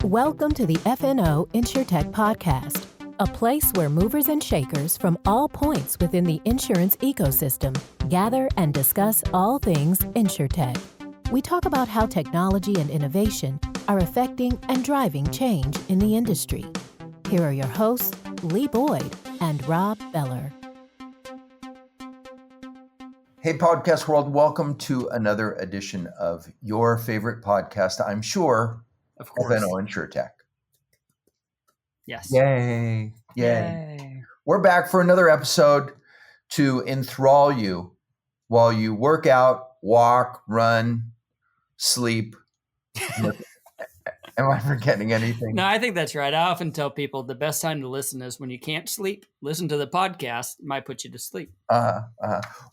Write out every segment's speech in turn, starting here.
Welcome to the FNO InsureTech podcast, a place where movers and shakers from all points within the insurance ecosystem gather and discuss all things InsureTech. We talk about how technology and innovation are affecting and driving change in the industry. Here are your hosts, Lee Boyd and Rob Beller. Hey, podcast world, welcome to another edition of your favorite podcast, I'm sure, of course, FNO InsureTech. Yes. Yay. We're back for another episode to enthrall you while you work out, walk, run, sleep. Am I forgetting anything? No, I think that's right. I often tell people the best time to listen is when you can't sleep. Listen to the podcast. It might put you to sleep.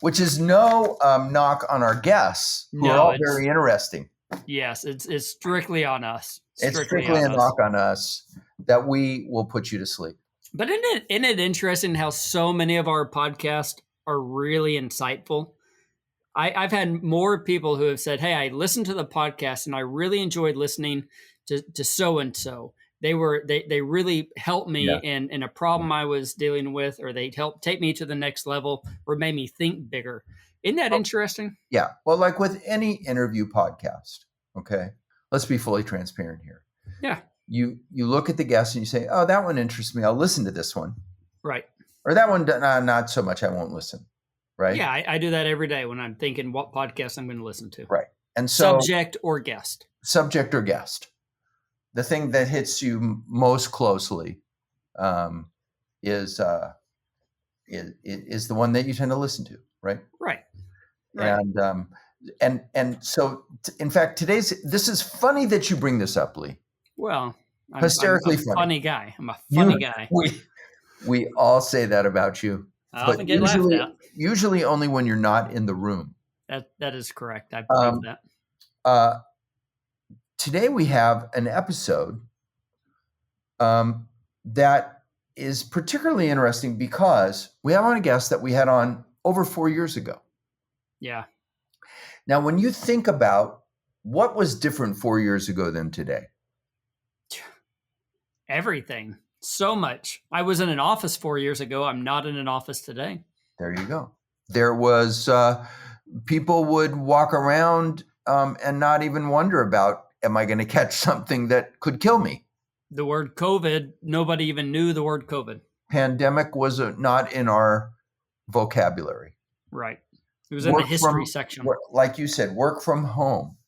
Which is no knock on our guests, who are all very interesting. Yes, it's strictly on us. It's strictly a knock on us that we will put you to sleep. But isn't it interesting how so many of our podcasts are really insightful? I've had more people who have said, hey, I listened to the podcast and I really enjoyed listening to so-and-so. They really helped me in a problem I was dealing with, or they helped take me to the next level, or made me think bigger. Isn't that interesting? Yeah. Well, like with any interview podcast, okay, let's be fully transparent here. Yeah. You look at the guest and you say, oh, that one interests me. I'll listen to this one. Right. Or that one, not so much. I won't listen. Right. Yeah. I do that every day when I'm thinking what podcast I'm going to listen to. Right. And so Subject or guest. The thing that hits you most closely is the one that you tend to listen to. Right. Right. And so, in fact, this is funny that you bring this up, Lee. Well, I'm hysterically a funny guy. I'm a funny guy. We all say that about you. I often get laughed at. Usually only when you're not in the room. That is correct. I believe that. Today we have an episode that is particularly interesting because we have on a guest that we had on over 4 years ago. Yeah. Now, when you think about what was different 4 years ago than today? Everything. So much. I was in an office 4 years ago. I'm not in an office today. There you go. There was, people would walk around and not even wonder about, am I going to catch something that could kill me? The word COVID, nobody even knew the word COVID. Pandemic was not in our vocabulary. Right. It was in the history section. Like you said, work from home.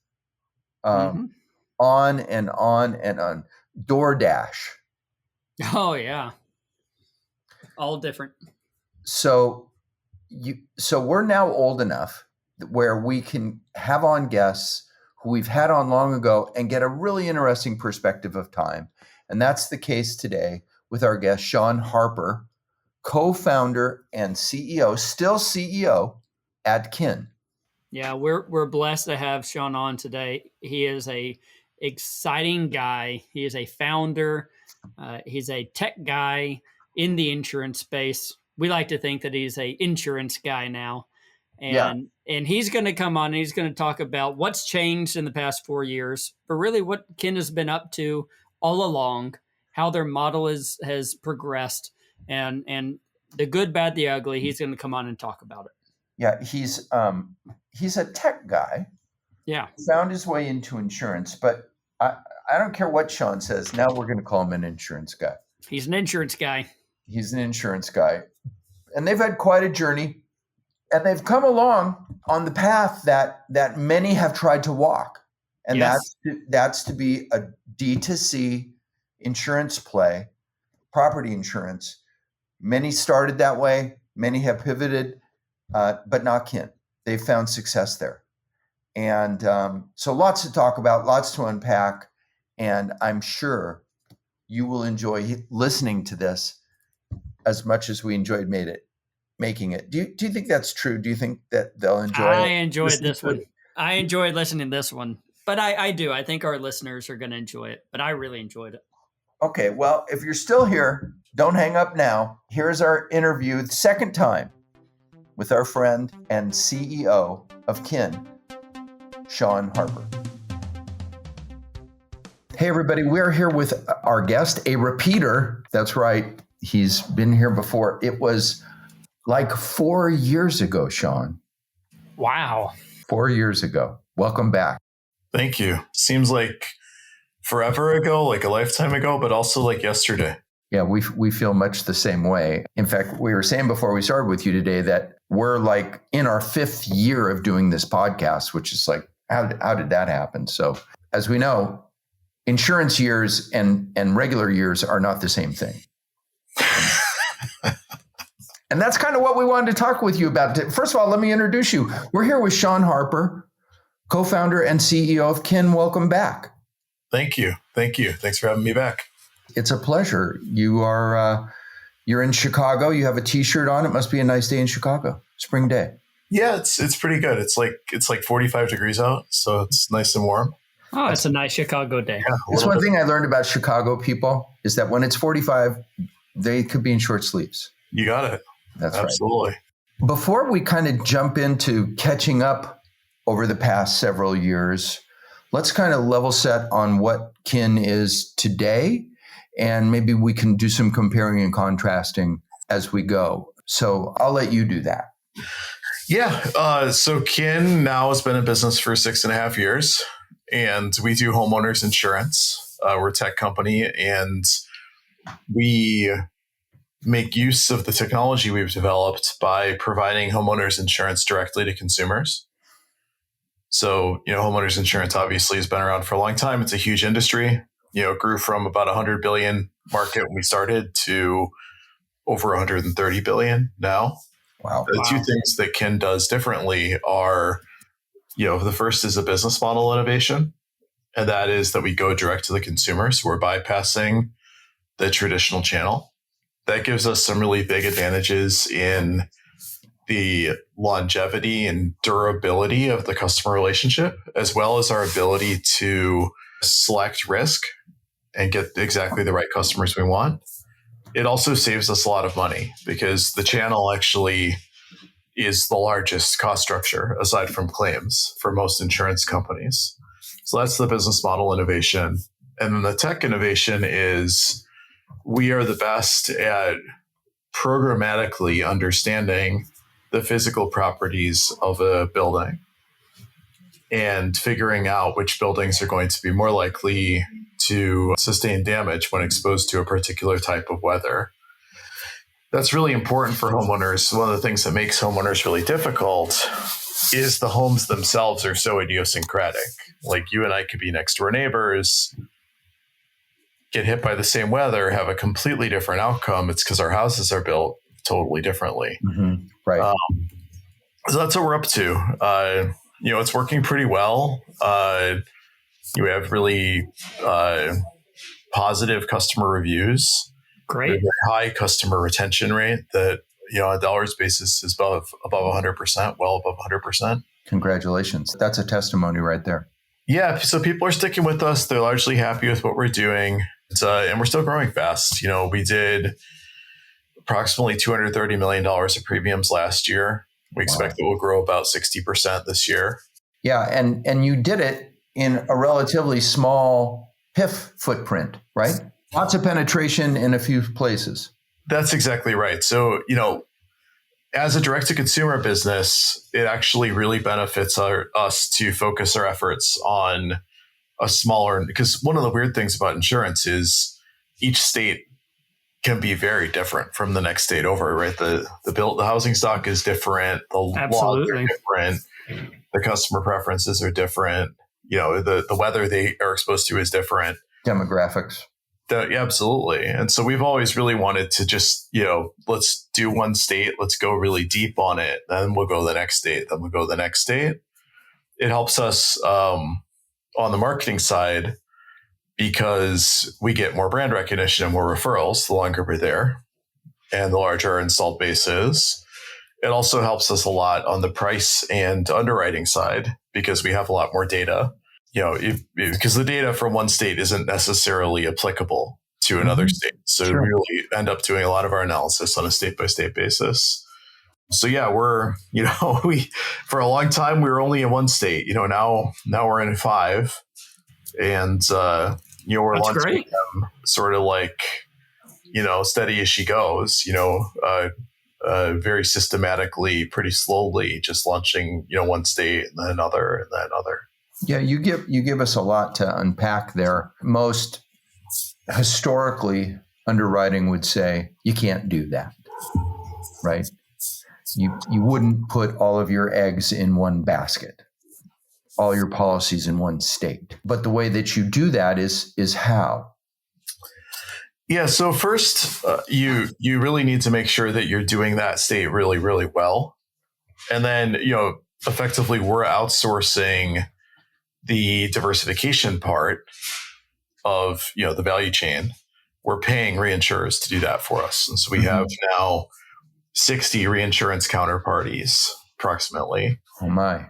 On and on and on. DoorDash. Oh, yeah. All different. So we're now old enough where we can have on guests who we've had on long ago and get a really interesting perspective of time. And that's the case today with our guest, Sean Harper, co-founder and CEO, still CEO at Kin. Yeah, we're blessed to have Sean on today. He is a exciting guy. He is a founder. He's a tech guy in the insurance space. We like to think that he's a insurance guy now. And he's going to come on and he's going to talk about what's changed in the past 4 years, but really what Kin has been up to all along, how their model has progressed, and the good, bad, the ugly. He's going to come on and talk about it. Yeah, he's a tech guy. Yeah. Found his way into insurance, but I don't care what Sean says. Now we're going to call him an insurance guy. He's an insurance guy. He's an insurance guy. And they've had quite a journey. And they've come along on the path that many have tried to walk. And yes. that's to be a D2C insurance play, property insurance. Many started that way. Many have pivoted, but not Kin. They've found success there. And so lots to talk about, lots to unpack. And I'm sure you will enjoy listening to this as much as we enjoyed making it. Do you think that's true? Do you think that they'll enjoy it? I enjoyed this one. I enjoyed listening to this one. But I do. I think our listeners are going to enjoy it. But I really enjoyed it. Okay. Well, if you're still here, don't hang up now. Here's our interview, the second time, with our friend and CEO of Kin, Sean Harper. Hey, everybody, we're here with our guest, a repeater. That's right. He's been here before. It was like 4 years ago, Sean. Wow. 4 years ago. Welcome back. Thank you. Seems like forever ago, like a lifetime ago, but also like yesterday. Yeah, we feel much the same way. In fact, we were saying before we started with you today that we're like in our 5th year of doing this podcast, which is like, how did that happen? So as we know, insurance years and regular years are not the same thing. And that's kind of what we wanted to talk with you about. First of all, let me introduce you. We're here with Sean Harper, co-founder and CEO of Kin. Welcome back. Thank you. Thanks for having me back. It's a pleasure. You're in Chicago. You have a T-shirt on. It must be a nice day in Chicago. Spring day. Yeah, it's pretty good. It's like 45 degrees out, so it's nice and warm. Oh, it's a nice Chicago day. Yeah, That's one thing I learned about Chicago people is that when it's 45, they could be in short sleeves. You got it. That's absolutely right. Before we kind of jump into catching up over the past several years, let's kind of level set on what Kin is today, and maybe we can do some comparing and contrasting as we go. So I'll let you do that. Yeah. So Kin now has been in business for 6.5 years, and we do homeowners insurance. We're a tech company, and we make use of the technology we've developed by providing homeowners insurance directly to consumers. So, homeowners insurance obviously has been around for a long time. It's a huge industry. It grew from about 100 billion market when we started to over 130 billion now. Wow. The two things that Kin does differently are, the first is a business model innovation. And that is that we go direct to the consumer. So we're bypassing the traditional channel. That gives us some really big advantages in the longevity and durability of the customer relationship, as well as our ability to select risk and get exactly the right customers we want. It also saves us a lot of money because the channel actually is the largest cost structure aside from claims for most insurance companies. So that's the business model innovation. And then the tech innovation is we are the best at programmatically understanding the physical properties of a building and figuring out which buildings are going to be more likely to sustain damage when exposed to a particular type of weather. That's really important for homeowners. One of the things that makes homeowners really difficult is the homes themselves are so idiosyncratic. Like you and I could be next door neighbors, get hit by the same weather, have a completely different outcome. It's because our houses are built totally differently. Mm-hmm. Right. So that's what we're up to. It's working pretty well. We have really positive customer reviews. Great. High customer retention rate that, on a dollars basis is above 100%, well above 100%. Congratulations. That's a testimony right there. Yeah. So people are sticking with us. They're largely happy with what we're doing. And we're still growing fast. We did approximately $230 million of premiums last year. We expect that we'll grow about 60% this year. Yeah. And you did it in a relatively small PIF footprint, right? Lots of penetration in a few places. That's exactly right. So, as a direct-to-consumer business, it actually really benefits us to focus our efforts on a smaller, because one of the weird things about insurance is each state can be very different from the next state over, right? The housing stock is different. The laws are different. The customer preferences are different. The weather they are exposed to is different. Demographics. Yeah, absolutely. And so we've always really wanted to just, let's do one state. Let's go really deep on it. Then we'll go to the next state. Then we'll go to the next state. It helps us on the marketing side because we get more brand recognition and more referrals the longer we're there and the larger our installed base is. It also helps us a lot on the price and underwriting side because we have a lot more data. Because the data from one state isn't necessarily applicable to another state. So we really end up doing a lot of our analysis on a state-by-state basis. So yeah, for a long time, we were only in one state, now we're in 5. And we're That's launching great. them sort of like, steady as she goes, very systematically, pretty slowly, just launching, one state and then another and then another. Yeah, you give us a lot to unpack there. Most historically, underwriting would say you can't do that, right? You wouldn't put all of your eggs in one basket, all your policies in one state. But the way that you do that is how? Yeah. So first, you really need to make sure that you're doing that state really, really well. And then, effectively we're outsourcing the diversification part of, the value chain. We're paying reinsurers to do that for us. And so we have now 60 reinsurance counterparties approximately. Oh my.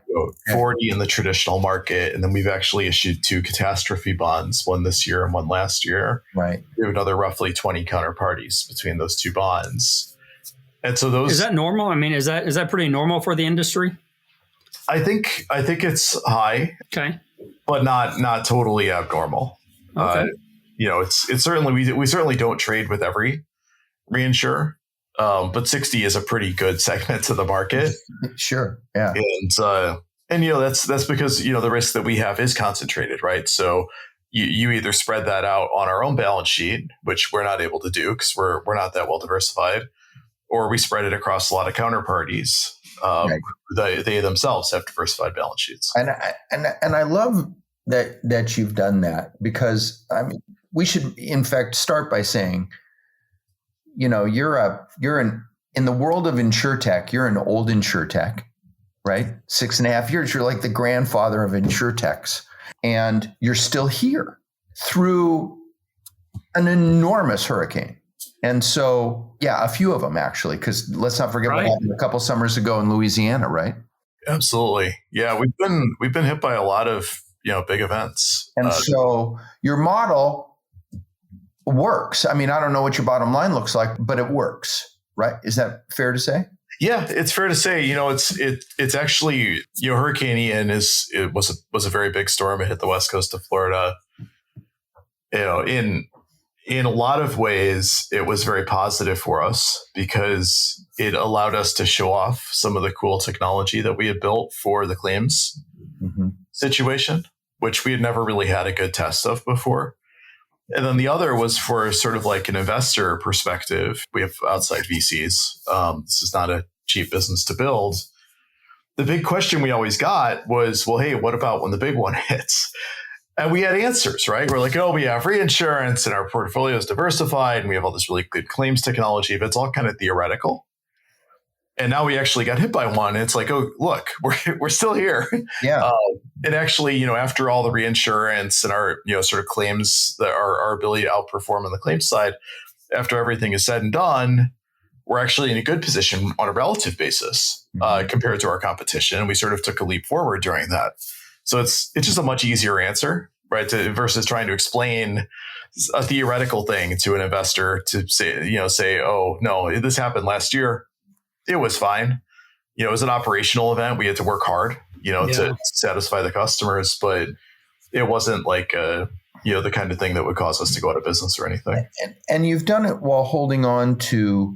40 in the traditional market. And then we've actually issued 2 catastrophe bonds, one this year and one last year. Right. We have another roughly 20 counterparties between those 2 bonds. And so those... Is that normal? I mean, is that pretty normal for the industry? I think it's high. Okay. But not totally abnormal. Okay. It's certainly, we certainly don't trade with every reinsurer. But 60 is a pretty good segment to the market. Sure. Yeah. And that's because, the risk that we have is concentrated, right? So you either spread that out on our own balance sheet, which we're not able to do because we're not that well diversified, or we spread it across a lot of counterparties. Right. They themselves have diversified balance sheets. And I love that you've done that, because I mean, we should in fact start by saying, in the world of InsureTech, you're an old InsureTech, right? 6.5 years, you're like the grandfather of InsureTechs, and you're still here through an enormous hurricane. And so, yeah, a few of them actually, because let's not forget what happened a couple summers ago in Louisiana, right? Absolutely. Yeah, we've been hit by a lot of, big events. And so your model works. I mean, I don't know what your bottom line looks like, but it works, right? Is that fair to say? Yeah, it's fair to say. It's actually, Hurricane Ian was a very big storm. It hit the west coast of Florida. In a lot of ways, it was very positive for us because it allowed us to show off some of the cool technology that we had built for the claims situation, which we had never really had a good test of before. And then the other was for sort of like an investor perspective. We have outside VCs. This is not a cheap business to build. The big question we always got was, well, hey, what about when the big one hits? And we had answers, right? We're like, we have reinsurance and our portfolio is diversified and we have all this really good claims technology, but it's all kind of theoretical. And now we actually got hit by one. And it's like, oh, look, we're still here. Yeah. And actually, after all the reinsurance and our, sort of claims, that our ability to outperform on the claims side, after everything is said and done, we're actually in a good position on a relative basis compared to our competition. And we sort of took a leap forward during that. So it's just a much easier answer, right? Versus trying to explain a theoretical thing to an investor to say, oh, no, this happened last year. It was fine. It was an operational event. We had to work hard, to satisfy the customers, but it wasn't like, the kind of thing that would cause us to go out of business or anything. And you've done it while holding on to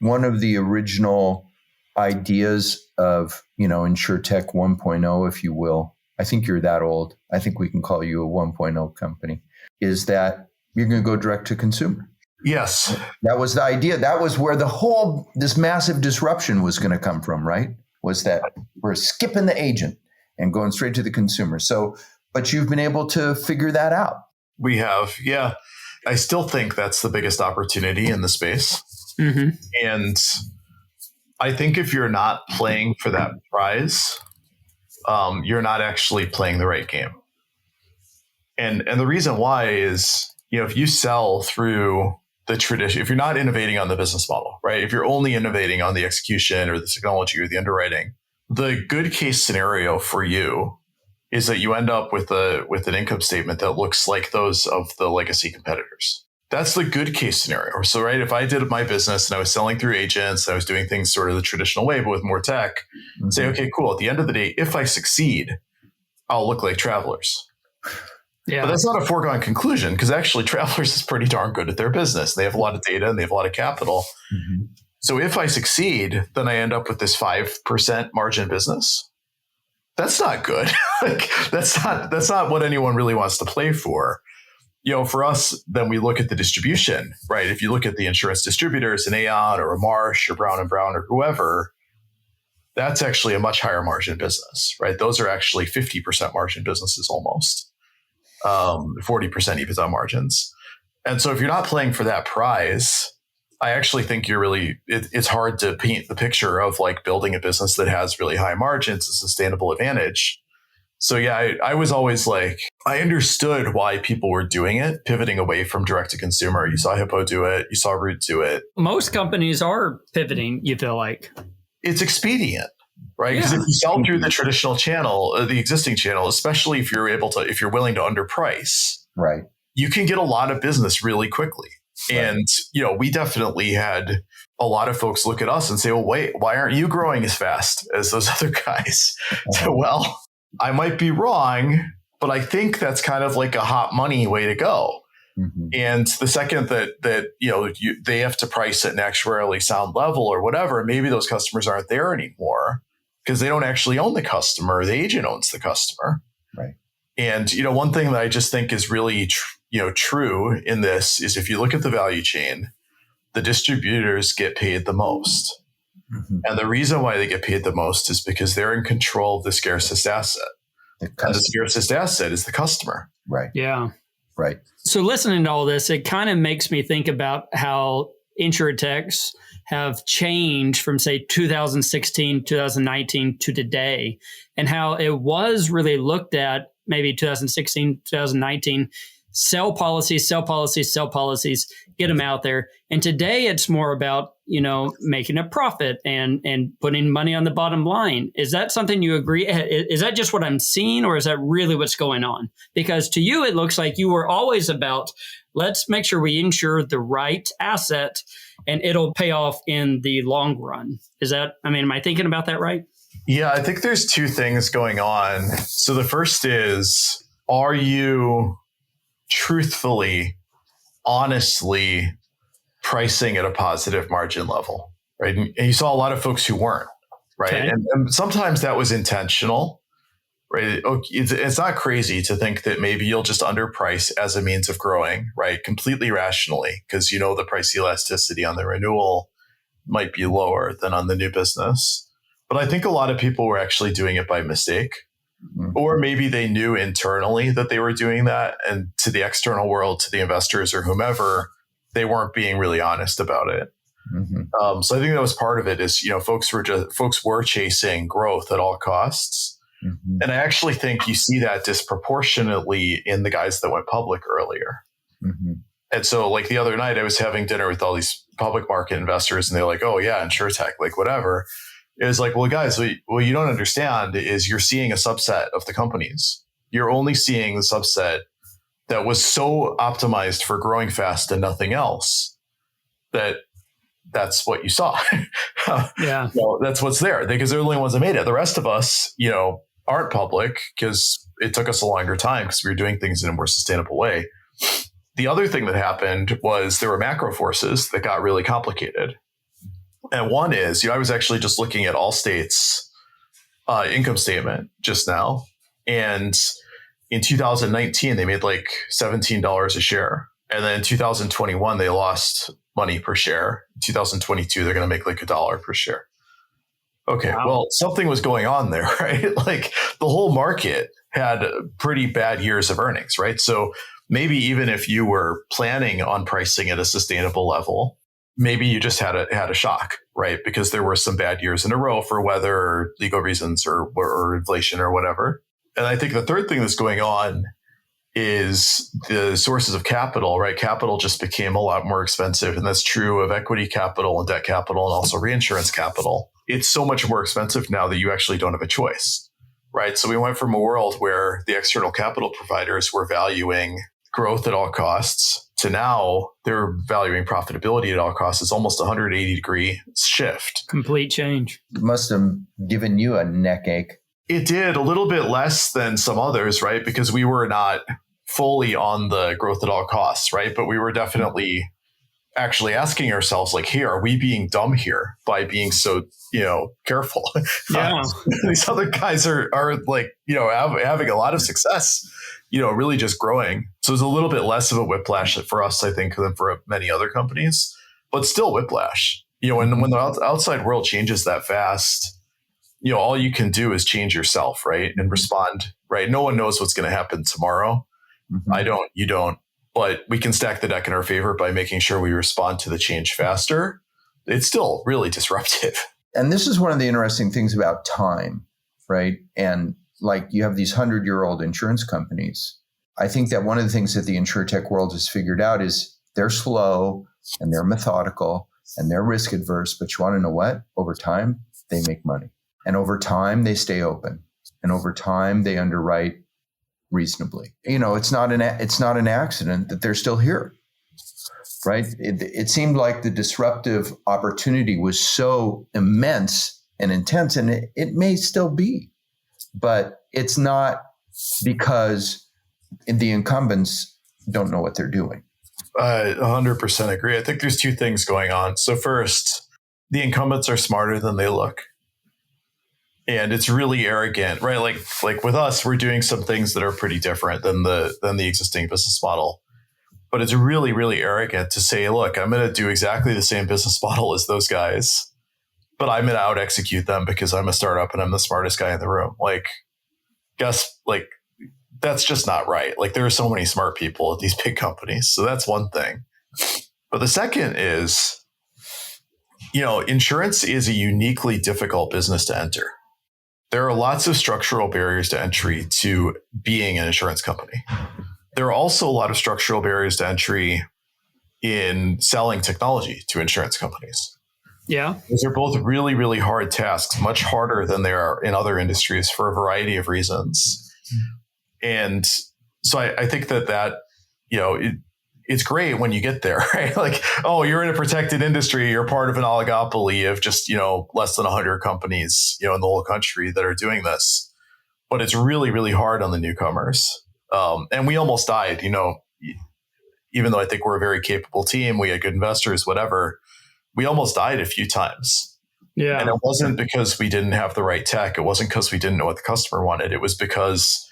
one of the original ideas of, InsureTech 1.0, if you will. I think you're that old. I think we can call you a 1.0 company, is that you're going to go direct to consumer. Yes. That was the idea. That was where this massive disruption was going to come from, right? Was that we're skipping the agent and going straight to the consumer. So, but you've been able to figure that out. We have. Yeah. I still think that's the biggest opportunity in the space. Mm-hmm. And I think if you're not playing for that prize, you're not actually playing the right game. And the reason why is, if you sell through the tradition, if you're not innovating on the business model, right? If you're only innovating on the execution or the technology or the underwriting, the good case scenario for you is that you end up with an income statement that looks like those of the legacy competitors. That's the good case scenario. So, right, if I did my business and I was selling through agents, I was doing things sort of the traditional way, but with more tech, say, okay, cool. At the end of the day, if I succeed, I'll look like Travelers. Yeah. But that's not a foregone conclusion, because actually Travelers is pretty darn good at their business. They have a lot of data and they have a lot of capital. Mm-hmm. So if I succeed, then I end up with this 5% margin business. That's not good. Like that's not what anyone really wants to play for. For us, then we look at the distribution, right? If you look at the insurance distributors, an Aon or a Marsh or Brown & Brown or whoever, that's actually a much higher margin business, right? Those are actually 50% margin businesses almost, 40% EBITDA margins. And so if you're not playing for that prize, I actually think it's hard to paint the picture of like building a business that has really high margins, a sustainable advantage. So yeah, I was always like, I understood why people were doing it, pivoting away from direct to consumer. You saw Hippo do it. You saw Root do it. Most companies are pivoting, you feel like. It's expedient, right? Because if you sell through the traditional channel, the existing channel, especially if you're willing to underprice, right, you can get a lot of business really quickly. Right. And, we definitely had a lot of folks look at us and say, well, wait, why aren't you growing as fast as those other guys? So, well, I might be wrong, but I think that's kind of like a hot money way to go. Mm-hmm. And the second that they have to price at an actuarially sound level or whatever, maybe those customers aren't there anymore because they don't actually own the customer. The agent owns the customer. Right. And, one thing that I just think is really true in this is if you look at the value chain, the distributors get paid the most. Mm-hmm. And the reason why they get paid the most is because they're in control of the scarcest asset. And the scarcest asset is the customer. Right. Yeah. Right. So listening to all this, it kind of makes me think about how InsureTechs have changed from, say, 2016, 2019 to today, and how it was really looked at maybe 2016, 2019, sell policies, get them out there. And today it's more about, making a profit and putting money on the bottom line. Is that something you agree? Is that just what I'm seeing, or is that really what's going on? Because to you, it looks like you were always about, let's make sure we insure the right asset and it'll pay off in the long run. Am I thinking about that right? Yeah, I think there's two things going on. So the first is, are you truthfully, honestly pricing at a positive margin level, right? And you saw a lot of folks who weren't, right? Okay. And sometimes that was intentional, right? It's not crazy to think that maybe you'll just underprice as a means of growing, right? Completely rationally, because the price elasticity on the renewal might be lower than on the new business. But I think a lot of people were actually doing it by mistake. Mm-hmm. Or maybe they knew internally that they were doing that, and to the external world, to the investors or whomever, they weren't being really honest about it. Mm-hmm. So I think that was part of it. Is folks were chasing growth at all costs, mm-hmm. and I actually think you see that disproportionately in the guys that went public earlier. Mm-hmm. And so, like the other night, I was having dinner with all these public market investors, and they're like, "Oh yeah, InsureTech, like whatever." It was like, well, guys, what you don't understand is you're seeing a subset of the companies. You're only seeing the subset that was so optimized for growing fast and nothing else that's what you saw. Yeah. That's what's there because they're the only ones that made it. The rest of us, aren't public because it took us a longer time because we were doing things in a more sustainable way. The other thing that happened was there were macro forces that got really complicated. And one is, I was actually just looking at Allstate's income statement just now. And in 2019, they made like $17 a share. And then in 2021, they lost money per share. In 2022, they're going to make like $1 per share. Okay, wow. Well, something was going on there, right? Like the whole market had pretty bad years of earnings, right? So maybe even if you were planning on pricing at a sustainable level, maybe you just had a shock, right? Because there were some bad years in a row for weather or legal reasons or inflation or whatever. And I think the third thing that's going on is the sources of capital, right? Capital just became a lot more expensive. And that's true of equity capital and debt capital and also reinsurance capital. It's so much more expensive now that you actually don't have a choice, right? So we went from a world where the external capital providers were valuing growth at all costs to now they're valuing profitability at all costs. It's almost a 180-degree shift. Complete change. It must have given you a neck ache. It did, a little bit less than some others, right? Because we were not fully on the growth at all costs, right? But we were definitely actually asking ourselves, like, hey, are we being dumb here by being so, careful? Yeah. These other guys are like, having a lot of success, really just growing. So it's a little bit less of a whiplash for us, I think, than for many other companies, but still whiplash. When the outside world changes that fast, all you can do is change yourself, right? And respond, right? No one knows what's going to happen tomorrow. I don't, you don't. But we can stack the deck in our favor by making sure we respond to the change faster. It's still really disruptive. And this is one of the interesting things about time, right? And like you have these 100-year-old insurance companies. I think that one of the things that the InsureTech world has figured out is they're slow and they're methodical and they're risk adverse. But you want to know what? Over time, they make money. And over time, they stay open. And over time, they underwrite reasonably. It's not an accident that they're still here, right? It seemed like the disruptive opportunity was so immense and intense, and it may still be, but it's not because the incumbents don't know what they're doing. I 100% agree. I think there's two things going on. So first, the incumbents are smarter than they look. And it's really arrogant, right? Like with us, we're doing some things that are pretty different than the existing business model. But it's really, really arrogant to say, look, I'm going to do exactly the same business model as those guys, but I'm going to out execute them because I'm a startup and I'm the smartest guy in the room. That's just not right. Like, there are so many smart people at these big companies. So that's one thing. But the second is, insurance is a uniquely difficult business to enter. There are lots of structural barriers to entry to being an insurance company. There are also a lot of structural barriers to entry in selling technology to insurance companies. Yeah. Those are both really, really hard tasks, much harder than they are in other industries for a variety of reasons. And so I think that it's great when you get there, right? Like, oh, you're in a protected industry. You're part of an oligopoly of just, less than 100 companies, in the whole country that are doing this. But it's really, really hard on the newcomers. And we almost died, even though I think we're a very capable team, we had good investors, whatever. We almost died a few times. Yeah. And it wasn't because we didn't have the right tech. It wasn't because we didn't know what the customer wanted. It was because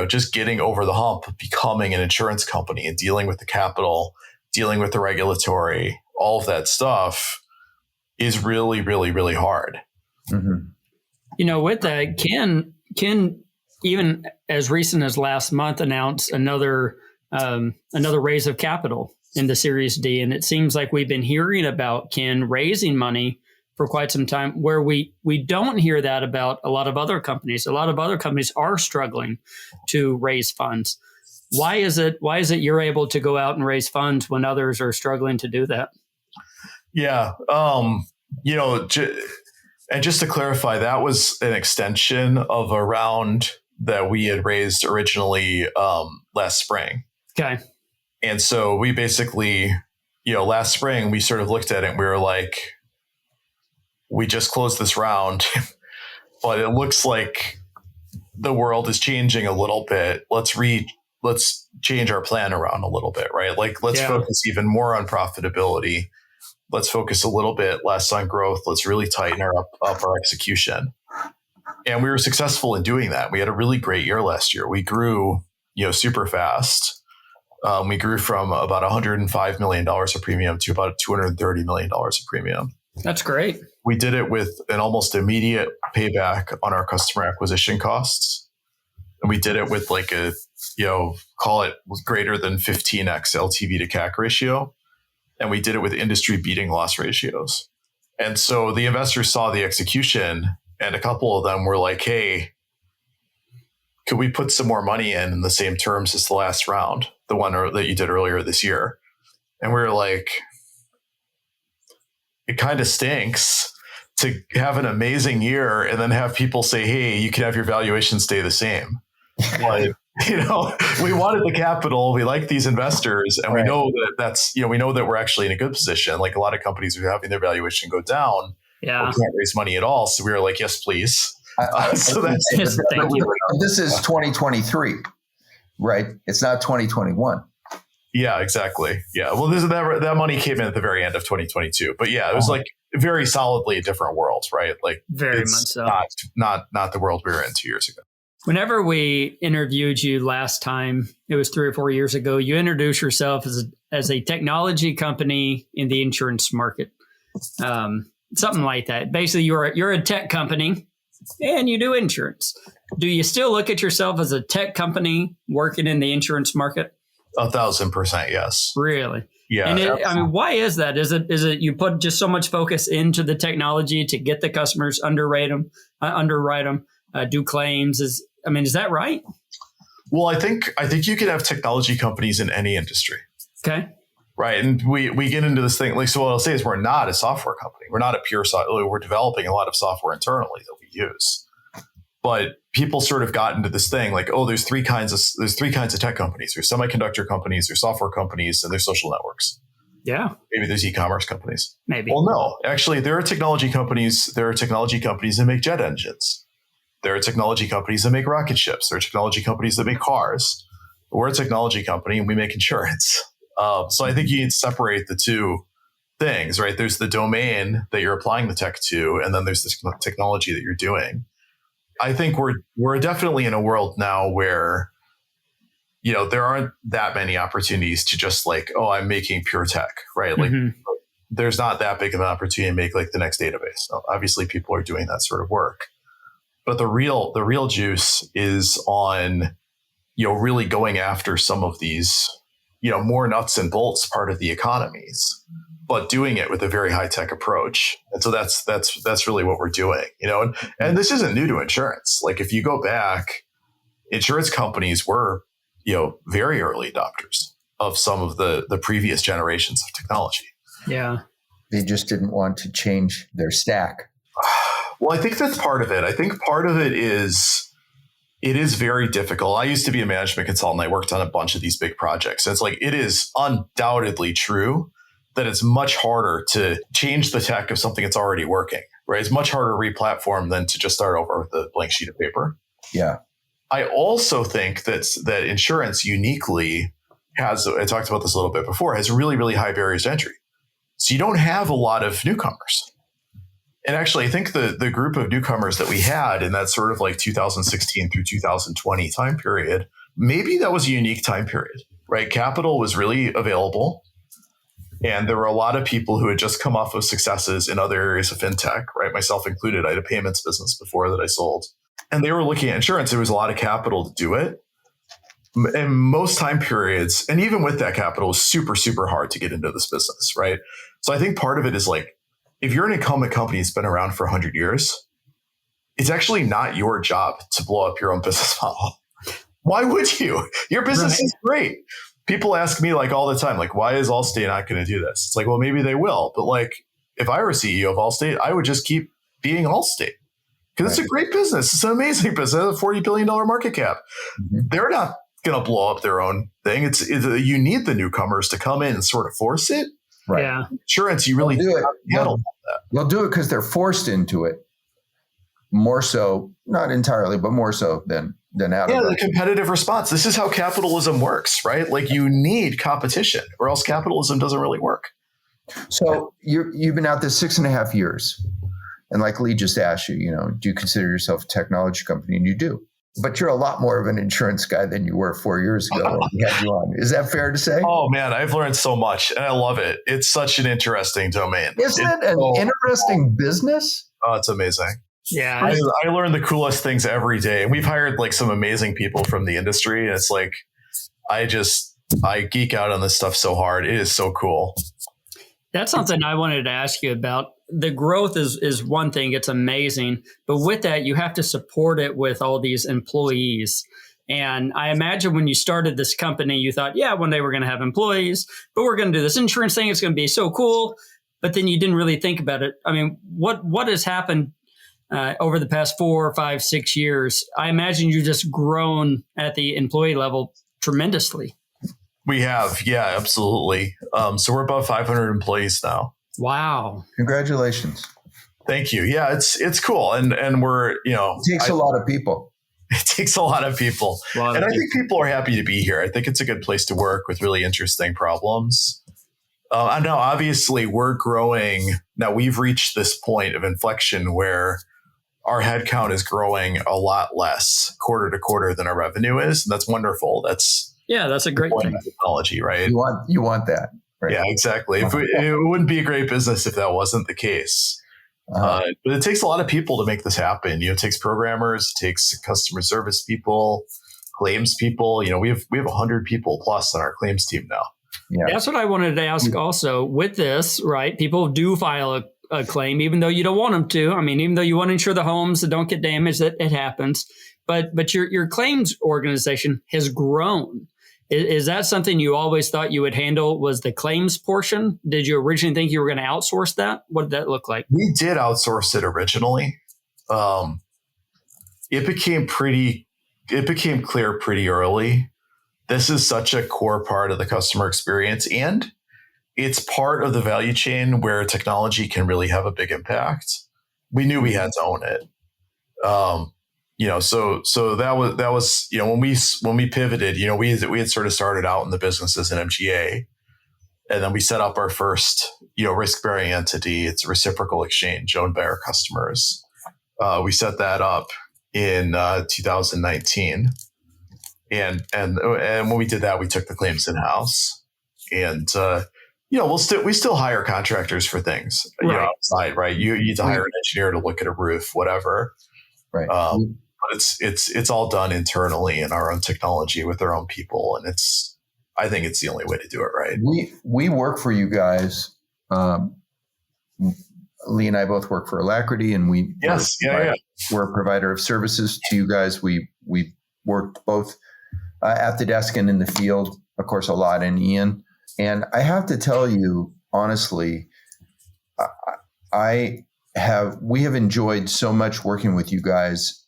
just getting over the hump of becoming an insurance company and dealing with the capital, dealing with the regulatory, all of that stuff is really, really, really hard. Mm-hmm. With that, Ken, even as recent as last month, announced another raise of capital in the Series D. And it seems like we've been hearing about Ken raising money for quite some time, where we don't hear that about a lot of other companies. A lot of other companies are struggling to raise funds. Why is it you're able to go out and raise funds when others are struggling to do that? Yeah. And just to clarify, that was an extension of a round that we had raised originally last spring. Okay. And so we basically, last spring, we sort of looked at it and we were like, we just closed this round, but it looks like the world is changing a little bit. Let's change our plan around a little bit, right? Like, let's focus even more on profitability. Let's focus a little bit less on growth. Let's really tighten up our execution. And we were successful in doing that. We had a really great year last year. We grew, super fast. We grew from about $105 million of premium to about $230 million of premium. That's great. We did it with an almost immediate payback on our customer acquisition costs. And we did it with like a, call it greater than 15x LTV to CAC ratio. And we did it with industry beating loss ratios. And so the investors saw the execution, and a couple of them were like, hey, could we put some more money in the same terms as the last round, the one that you did earlier this year? And we were like, it kind of stinks to have an amazing year and then have people say, hey, you can have your valuation stay the same. Like, we wanted the capital. We like these investors. And we know we know that we're actually in a good position. Like, a lot of companies are having their valuation go down. Yeah. We can't raise money at all. So we were like, yes, please. This is 2023. right? It's not 2021. Yeah, exactly. Yeah. Well, that money came in at the very end of 2022, but yeah, it was like very solidly a different world, right? Like Very it's much so. Not the world we were in 2 years ago. Whenever we interviewed you last time, it was 3 or 4 years ago, you introduced yourself as a technology company in the insurance market. Something like that. Basically, you're a tech company and you do insurance. Do you still look at yourself as a tech company working in the insurance market? 1,000%, yes. Really? Yeah. And why is that? Is it you put just so much focus into the technology to get the customers, underwrite them, do claims? Is that right? Well, I think you can have technology companies in any industry. Okay. Right. And we get into this thing. Like, so what I'll say is we're not a software company. We're not a pure software. We're developing a lot of software internally that we use. But people sort of got into this thing like, oh, there's three kinds of tech companies. There's semiconductor companies, there's software companies, and there's social networks. Yeah. Maybe there's e-commerce companies. Maybe. Well, no, actually, there are technology companies. There are technology companies that make jet engines. There are technology companies that make rocket ships. There are technology companies that make cars. We're a technology company and we make insurance. So I think you need to separate the two things, right? There's the domain that you're applying the tech to, and then there's this technology that you're doing. I think we're definitely in a world now where, there aren't that many opportunities to just like, oh, I'm making pure tech, right? Like there's not that big of an opportunity to make like the next database. So obviously people are doing that sort of work, but the real juice is on, really going after some of these, more nuts and bolts part of the economies, but doing it with a very high tech approach. And so that's really what we're doing, and this isn't new to insurance. Like if you go back, insurance companies were, very early adopters of some of the previous generations of technology. Yeah. They just didn't want to change their stack. Well, I think that's part of it. I think part of it is very difficult. I used to be a management consultant. I worked on a bunch of these big projects. And it's like, it is undoubtedly true that it's much harder to change the tech of something that's already working, right? It's much harder to re-platform than to just start over with a blank sheet of paper. Yeah. I also think that insurance uniquely has, I talked about this a little bit before, has really, really high barriers to entry. So you don't have a lot of newcomers. And actually, I think the group of newcomers that we had in that sort of like 2016 through 2020 time period, maybe that was a unique time period, right? Capital was really available. And there were a lot of people who had just come off of successes in other areas of fintech, right? Myself included. I had a payments business before that I sold. And they were looking at insurance. There was a lot of capital to do it. And most time periods, and even with that capital, it was super, super hard to get into this business, right? So I think part of it is like, if you're an incumbent company that's been around for 100 years, it's actually not your job to blow up your own business model. Why would you? Your business is great. People ask me like all the time, like, why is Allstate not going to do this? It's like, well, maybe they will. But like, if I were CEO of Allstate, I would just keep being Allstate because it's a great business. It's an amazing business, a $40 billion market cap. They're not going to blow up their own thing. You need the newcomers to come in and sort of force it. Right. Yeah. Insurance, you really do it. That. They'll do it because they're forced into it. More so, not entirely, but more so than out of it. The competitive response. This is how capitalism works, right? Like you need competition or else capitalism doesn't really work. So you've been out there 6.5 years. And like Lee just asked you, do you consider yourself a technology company? And you do. But you're a lot more of an insurance guy than you were 4 years ago when we had you on. Is that fair to say? Oh, man, I've learned so much and I love it. It's such an interesting domain. Isn't it an interesting business? Oh, it's amazing. Yeah. I learn the coolest things every day. And we've hired like some amazing people from the industry. And it's like, I geek out on this stuff so hard. It is so cool. That's something I wanted to ask you about. The growth is one thing. It's amazing. But with that, you have to support it with all these employees. And I imagine when you started this company, you thought, yeah, one day we're going to have employees, but we're going to do this insurance thing. It's going to be so cool. But then you didn't really think about it. I mean, what has happened over the past 4 or 5, 6 years? I imagine you've just grown at the employee level tremendously. We have. Yeah, absolutely. So we're about 500 employees now. Wow. Congratulations. Thank you. Yeah, it's cool. And we're, It takes a lot of people. It takes a lot of people. And I think people are happy to be here. I think it's a good place to work with really interesting problems. I know, obviously, we're growing. Now, we've reached this point of inflection where our headcount is growing a lot less quarter to quarter than our revenue is. And that's wonderful. That's a great thing. Technology, right? You want that. Right? Yeah, exactly. It wouldn't be a great business if that wasn't the case. But it takes a lot of people to make this happen. It takes programmers, it takes customer service people, claims people. We have 100 people plus on our claims team now. Yeah. That's what I wanted to ask also with this, right? People do file a claim, even though you don't want them to. I mean, even though you want to insure the homes that don't get damaged, that it happens. But your claims organization has grown. Is that something you always thought you would handle, was the claims portion? Did you originally think you were going to outsource that? What did that look like? We did outsource it originally. It became clear pretty early. This is such a core part of the customer experience, and it's part of the value chain where technology can really have a big impact. We knew we had to own it. So that was when we pivoted, we had sort of started out in the business as an MGA, and then we set up our first, risk bearing entity. It's a reciprocal exchange owned by our customers. We set that up in 2019, and when we did that, we took the claims in house, and we still hire contractors for things outside, right? You need to hire an engineer to look at a roof, whatever, right? But it's all done internally in our own technology with our own people, and I think it's the only way to do it, right? We work for you guys. Lee and I both work for Alacrity, and we're a provider of services to you guys. We worked both at the desk and in the field, of course, a lot in Ian. And I have to tell you honestly, we have enjoyed so much working with you guys.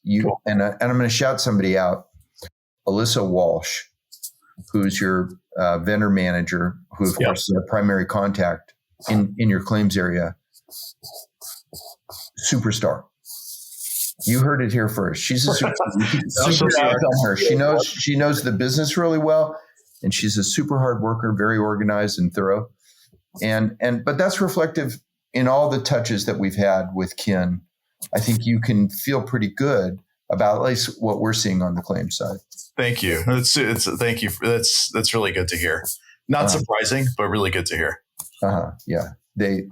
And I'm going to shout somebody out, Alyssa Walsh, who's your vendor manager, who of course is a primary contact in your claims area. Superstar. You heard it here first. She's a superstar. On her. She knows the business really well, and she's a super hard worker, very organized and thorough. But that's reflective in all the touches that we've had with Ken. I think you can feel pretty good about at least what we're seeing on the claims side. Thank you. Thank you. That's really good to hear. Not surprising, but really good to hear. Yeah, they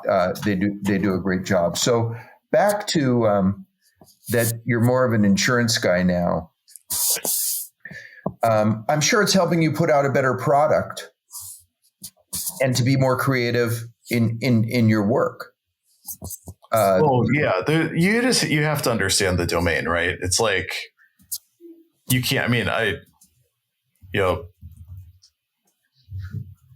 do a great job. So back to that, you're more of an insurance guy now. I'm sure it's helping you put out a better product and to be more creative in your work. You have to understand the domain, right? It's like you can't. I mean,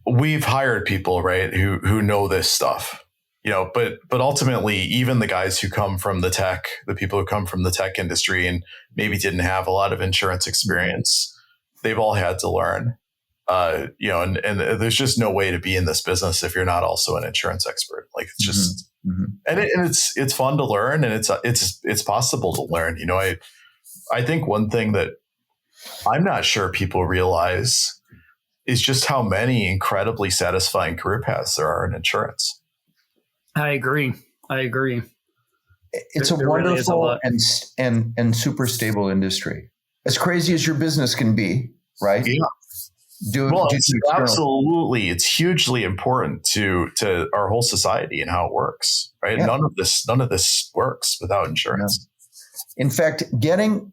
we've hired people, right, who know this stuff, but ultimately, even the guys who come from the people who come from the tech industry and maybe didn't have a lot of insurance experience, they've all had to learn. And there's just no way to be in this business if you're not also an insurance expert. Like it's just, and it's fun to learn, and it's possible to learn. I think one thing that I'm not sure people realize is just how many incredibly satisfying career paths there are in insurance. I agree. It's a wonderful and super stable industry. As crazy as your business can be, right? Yeah. Absolutely. It's hugely important to our whole society and how it works, right? Yeah. None of this works without insurance. Yeah. In fact, getting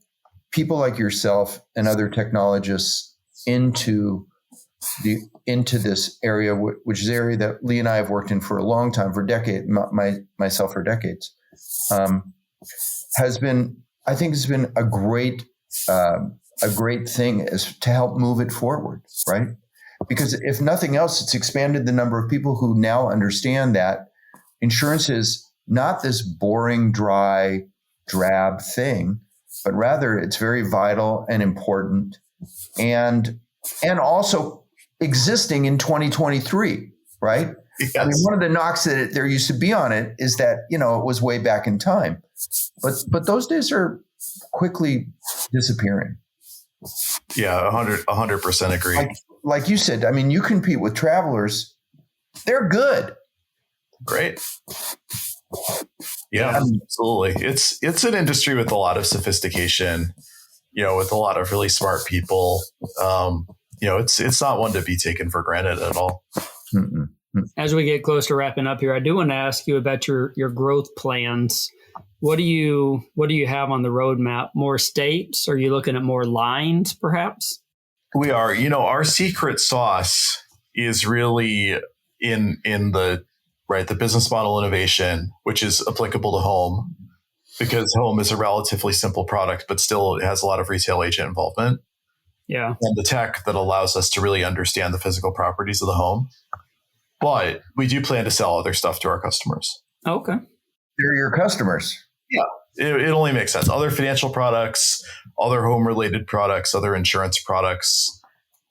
people like yourself and other technologists into this area, which is an area that Lee and I have worked in for a long time, for decades, myself for decades, has been a great thing is to help move it forward, right? Because if nothing else, it's expanded the number of people who now understand that insurance is not this boring, dry, drab thing, but rather it's very vital and important, and also existing in 2023, right? Yes. I mean, one of the knocks that there used to be on it is that, it was way back in time, but those days are quickly disappearing. Yeah, 100% agree. Like you said, I mean, you compete with Travelers. They're good. Great. Yeah, absolutely. It's an industry with a lot of sophistication, with a lot of really smart people. It's not one to be taken for granted at all. Mm-mm. As we get close to wrapping up here, I do want to ask you about your growth plans. What do you have on the roadmap? More states? Are you looking at more lines, perhaps? We are. Our secret sauce is really in the business model innovation, which is applicable to home, because home is a relatively simple product, but still it has a lot of retail agent involvement. Yeah. And the tech that allows us to really understand the physical properties of the home. But we do plan to sell other stuff to our customers. Okay. They're your customers. Yeah. It only makes sense. Other financial products, other home related products, other insurance products.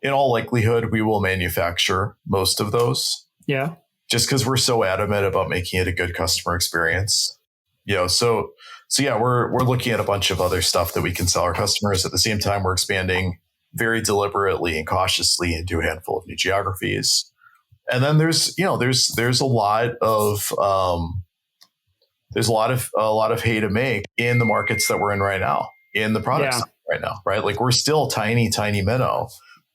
In all likelihood, we will manufacture most of those. Yeah. Just because we're so adamant about making it a good customer experience. So yeah, we're looking at a bunch of other stuff that we can sell our customers. At the same time, we're expanding very deliberately and cautiously into a handful of new geographies. And then there's a lot of hay to make in the markets that we're in right now, in the products right now, right? Like we're still tiny minnow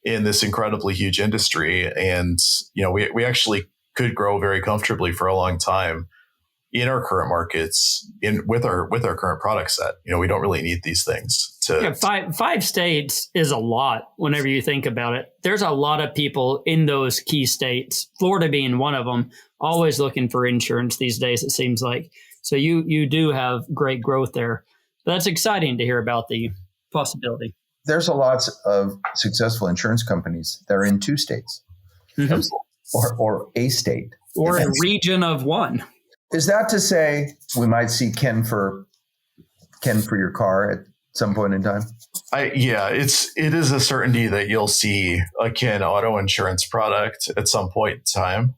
in this incredibly huge industry. And, we actually could grow very comfortably for a long time in our current markets with our current product set. We don't really need these things to. Yeah, five states is a lot whenever you think about it. There's a lot of people in those key states, Florida being one of them, always looking for insurance these days, it seems like. So you do have great growth there. But that's exciting to hear about the possibility. There's a lot of successful insurance companies that are in 2 states. Mm-hmm. Or a state. Or a region of one. Is that to say we might see Ken for your car at some point in time? It is a certainty that you'll see a Ken auto insurance product at some point in time.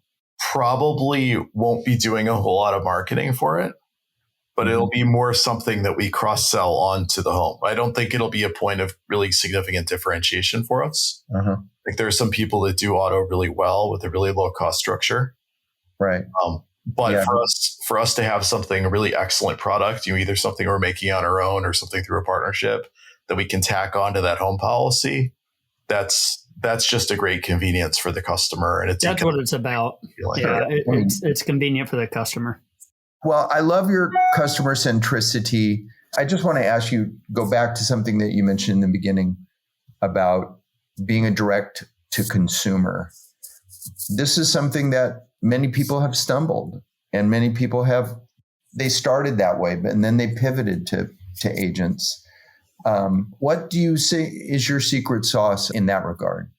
Probably won't be doing a whole lot of marketing for it, but it'll be more something that we cross-sell onto the home. I don't think it'll be a point of really significant differentiation for us. Uh-huh. Like there are some people that do auto really well with a really low cost structure. Right. But for us to have a really excellent product, either something we're making on our own or something through a partnership that we can tack onto that home policy, that's just a great convenience for the customer. And that's what it's about. It's convenient for the customer. Well, I love your customer centricity. I just want to ask you, go back to something that you mentioned in the beginning about being a direct to consumer. This is something that many people have stumbled, and many people they started that way, and then they pivoted to agents. What do you say is your secret sauce in that regard?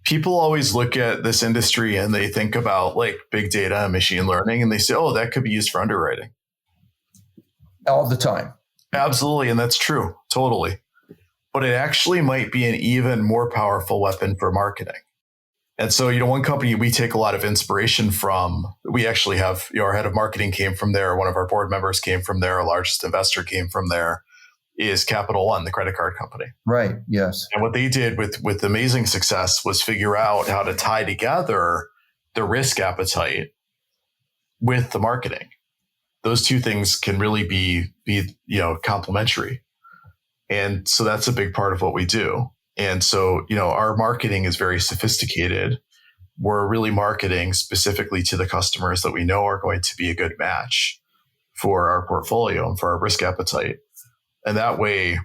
People always look at this industry and they think about like big data and machine learning, and they say, oh, that could be used for underwriting. All the time. Absolutely. And that's true. Totally. But it actually might be an even more powerful weapon for marketing. And so, one company we take a lot of inspiration from, we actually have, our head of marketing came from there. One of our board members came from there. Our largest investor came from there, is Capital One, the credit card company. Right. Yes. And what they did with amazing success was figure out how to tie together the risk appetite with the marketing. Those two things can really be complementary. And so that's a big part of what we do. And so, our marketing is very sophisticated. We're really marketing specifically to the customers that we know are going to be a good match for our portfolio and for our risk appetite. And that way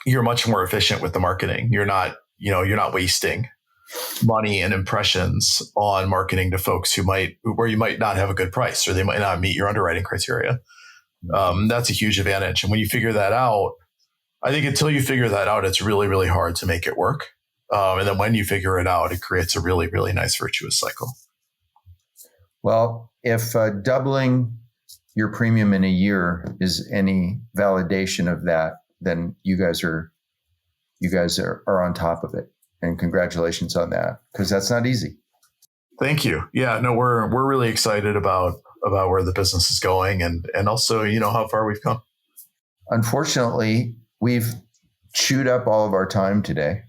you're much more efficient with the marketing. You're not wasting money and impressions on marketing to folks where you might not have a good price, or they might not meet your underwriting criteria. That's a huge advantage. And when you figure that out, I think until you figure that out, it's really, really hard to make it work. And then when you figure it out, it creates a really, really nice virtuous cycle. Well, if doubling your premium in a year is any validation of that, then you guys are on top of it. And congratulations on that, because that's not easy. Thank you. Yeah, no, we're really excited about where the business is going and also, how far we've come. Unfortunately, we've chewed up all of our time today.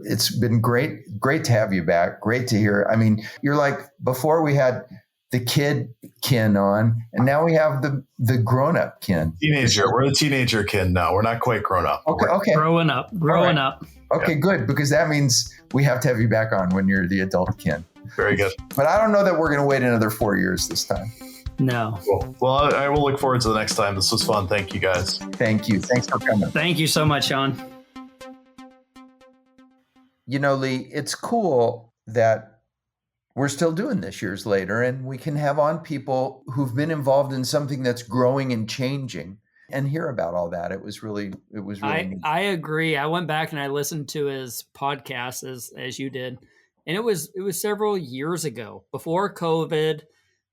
It's been great to have you back. Great to hear. I mean, you're like, before we had the kid kin on, and now we have the grown-up kin. Teenager. We're the teenager kin now. We're not quite grown up. Okay. Growing up. Okay, good, because that means we have to have you back on when you're the adult kin. Very good. But I don't know that we're going to wait another 4 years this time. No. Cool. Well, I will look forward to the next time. This was fun. Thank you, guys. Thank you. Thanks for coming. Thank you so much, Sean. You know, Lee, it's cool that we're still doing this years later, and we can have on people who've been involved in something that's growing and changing and hear about all that. It was really neat. I agree. I went back and I listened to his podcast as you did. And it was several years ago, before COVID.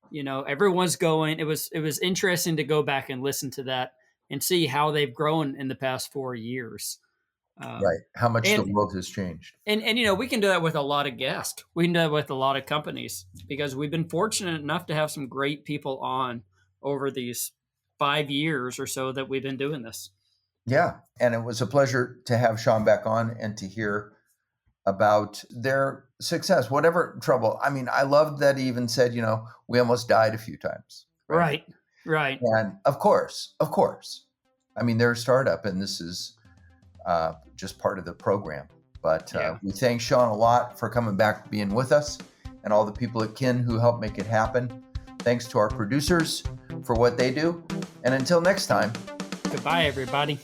You know, everyone's going. It was interesting to go back and listen to that and see how they've grown in the past 4 years. Right. How much the world has changed. And you know, we can do that with a lot of guests. We can do that with a lot of companies, because we've been fortunate enough to have some great people on over these 5 years or so that we've been doing this. Yeah. And it was a pleasure to have Sean back on and to hear about their success, whatever trouble. I mean, I loved that he even said, you know, we almost died a few times. Right. And of course, I mean, they're a startup, and this is just part of the program. But we thank Sean a lot for coming back, being with us, and all the people at Kin who helped make it happen. Thanks to our producers for what they do. And until next time. Goodbye, everybody.